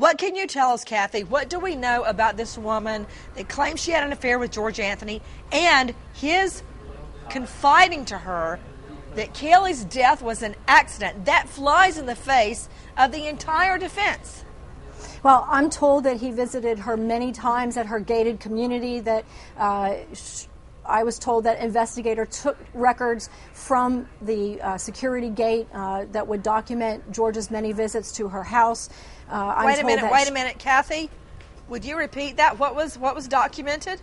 What can you tell us, Kathy? What do we know about this woman that claims she had an affair with George Anthony and his confiding to her that Kaylee's death was an accident? That flies in the face of the entire defense. Well, I'm told that he visited her many times at her gated community, that I was told that investigator took records from the security gate that would document George's many visits to her house. Wait a minute, Kathy. Would you repeat that? What was documented?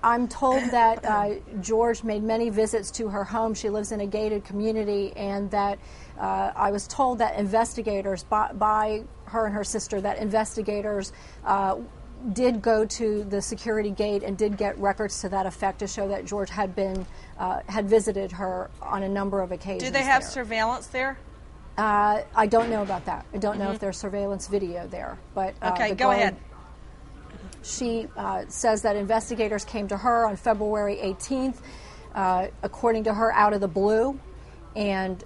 I'm told that George made many visits to her home. She lives in a gated community, and that I was told that investigators, by her and her sister, that investigators did go to the security gate and did get records to that effect to show that George had visited her on a number of occasions. Do they have surveillance there? I don't know about that. I don't know if there's surveillance video there. But okay, go ahead. She says that investigators came to her on February 18th, according to her, out of the blue, and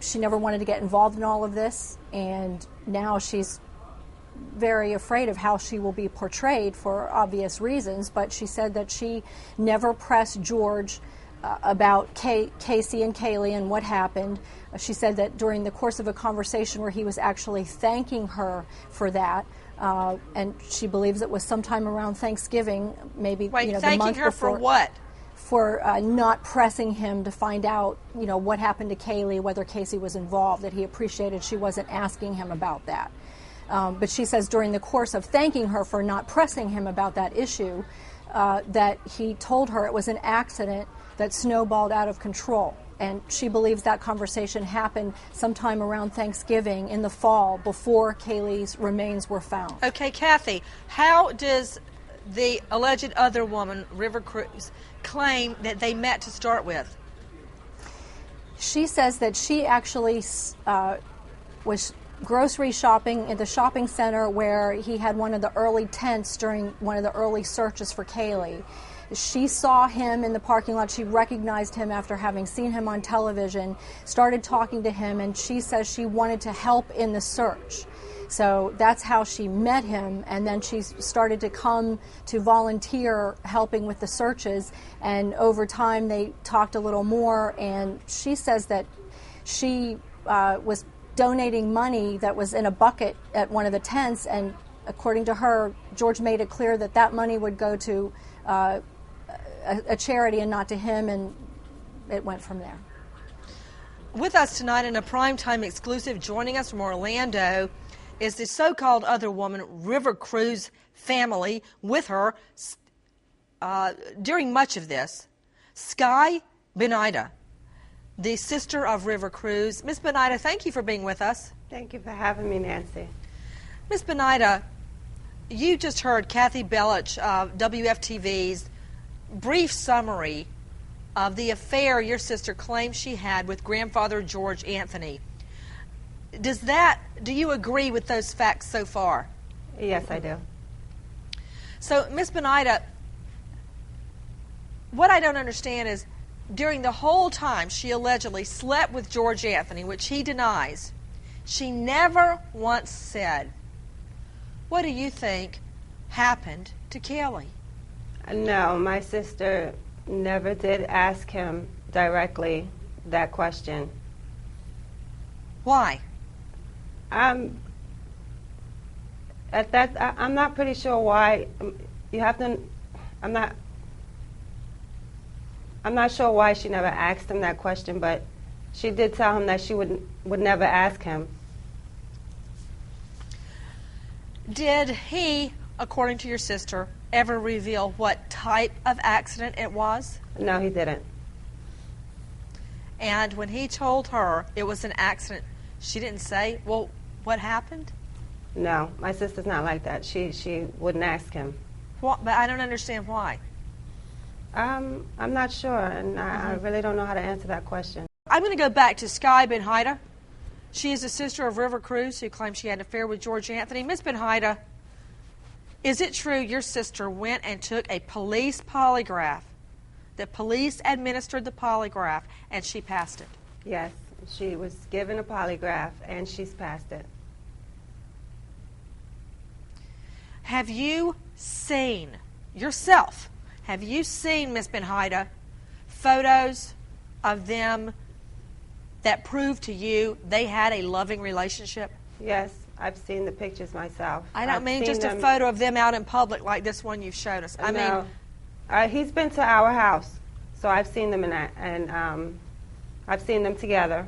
she never wanted to get involved in all of this, and now she's very afraid of how she will be portrayed for obvious reasons, but she said that she never pressed George about Casey and Kaylee and what happened. She said that during the course of a conversation where he was actually thanking her for that, and she believes it was sometime around Thanksgiving, maybe the month before. Thanking her for what? For not pressing him to find out, what happened to Kaylee, whether Casey was involved, that he appreciated she wasn't asking him about that. But she says during the course of thanking her for not pressing him about that issue, that he told her it was an accident that snowballed out of control. And she believes that conversation happened sometime around Thanksgiving in the fall, before Kaylee's remains were found. Okay, Kathy, how does the alleged other woman, River Cruz, claim that they met to start with? She says that she actually was grocery shopping at the shopping center where he had one of the early tents during one of the early searches for Kaylee. She saw him in the parking lot. She recognized him after having seen him on television, started talking to him, and she says she wanted to help in the search. So that's how she met him, and then she started to come to volunteer helping with the searches, and over time they talked a little more, and she says that she was donating money that was in a bucket at one of the tents, and according to her, George made it clear that that money would go to a charity and not to him, and it went from there. With us tonight in a primetime exclusive, joining us from Orlando, is the so-called other woman, River Cruz family, with her during much of this. Sky Benida, the sister of River Cruz. Miss Benida, thank you for being with us. Thank you for having me, Nancy. Miss Benida, you just heard Kathy Bellich of WFTV's brief summary of the affair your sister claims she had with grandfather George Anthony. Do you agree with those facts so far? Yes, I do. So, Miss Benida, what I don't understand is, during the whole time she allegedly slept with George Anthony, which he denies, she never once said, "What do you think happened to Kaylee?" No, my sister never did ask him directly that question. Why? I'm not pretty sure why. I'm not sure why she never asked him that question, but she did tell him that she would never ask him. Did he, according to your sister, ever reveal what type of accident it was? No, he didn't. And when he told her it was an accident, she didn't say, "Well, what happened?" No, my sister's not like that. She wouldn't ask him. Well, but I don't understand why. I'm not sure, and I really don't know how to answer that question. I'm going to go back to Sky Benida. She is a sister of River Cruz, who claims she had an affair with George Anthony. Miss Benida, is it true your sister went and took a police polygraph? The police administered the polygraph, and she passed it? Yes, she was given a polygraph, and she's passed it. Have you seen yourself, have you seen, Miss Benhaida, photos of them that prove to you they had a loving relationship? Yes, I've seen the pictures myself. I don't I've mean seen just a them. photo of them out in public like this one you've showed us. I mean, He's been to our house, so I've seen them in that, and I've seen them together.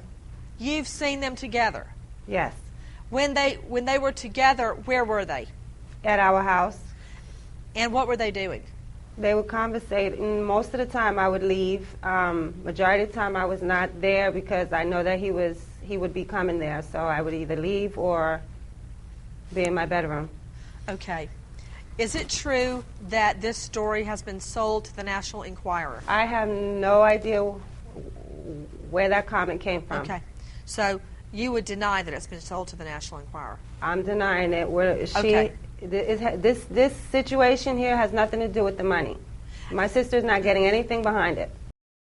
you've seen them together. Yes, When they were together, where were they? at our house. And what were they doing? They would conversate, and most of the time I would leave. Majority of the time I was not there because I know that he would be coming there, so I would either leave or be in my bedroom. Okay. Is it true that this story has been sold to the National Enquirer? I have no idea where that comment came from. Okay. So you would deny that it's been sold to the National Enquirer? I'm denying it. Okay. This situation here has nothing to do with the money. My sister's not getting anything behind it.